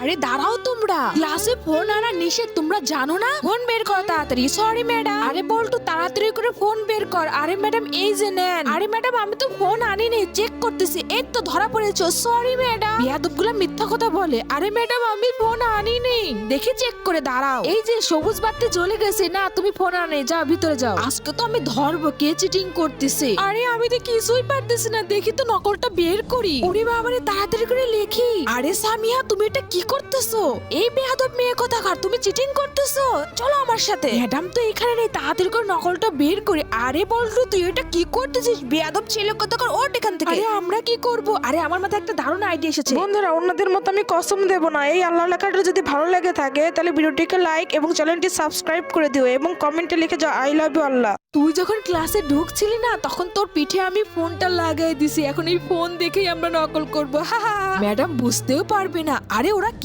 আরে দাঁড়াও তোমরা, ক্লাসে ফোন আনা নিষেধ, তোমরা জানো না? ফোন বের করো তাড়াতাড়ি। Sorry madam. আরে বল্টু তাড়াতাড়ি করে ফোন বের কর। আরে ম্যাডাম এই যে নেন। আরে ম্যাডাম আমি তো ফোন আনিনি, চেক করতেছি। এই তো ধরা পড়েছো। Sorry madam. বিয়াদবগুলা মিথ্যা কথা বলে। আরে ম্যাডাম আমি ফোন আনিনি, দেখি চেক করে। দাঁড়াও, এই যে সবুজ বাতি জ্বলে গেছে। না তুমি ফোন আনে, যাও ভিতরে যাও। আজকে তো আমি ধরবো কে চিটিং করতেছে। আরে আমি তো কিছুই পারতেছি না, দেখি তো নকলটা বের করি। ওরে বাবারে, তাড়াতাড়ি করে লেখি। আরে সামিয়া তুমি এটা কি করতেছো? এই বেয়াদব মেয়ে কোথাকার, তুমি চিটিং করতেছো? চলো আমার সাথে। ম্যাডাম তো এখানে নেই, তাড়াতাড়ি করে নকলটা বের করে। আরে বল্টু তুই এটা কি করতেছিস? বেয়াদব ছেলে কোথাকার, ওঠ এখান থেকে। আরে আমরা কি করব? আরে আমার মাথায় একটা দারুণ আইডিয়া এসেছে। বন্ধুরা, অন্যদের মতো আমি কসম দেব না। এই আল্লাহ লেখাটা যদি ভালো লেগে থাকে তাহলে ভিডিওটিকে লাইক এবং চ্যানেলটি সাবস্ক্রাইব করে দিও এবং কমেন্টে লিখে যাও আই লাভ ইউ আল্লাহ। তুই যখন ক্লাসে ঢুকছিলি না, তখন তোর পিঠে আমি ফোনটা লাগাই দিছি। এখন এই ফোন দেখেই আমরা নকল করবো। ম্যাডাম বুঝতেও পারবে না। আরে ওরা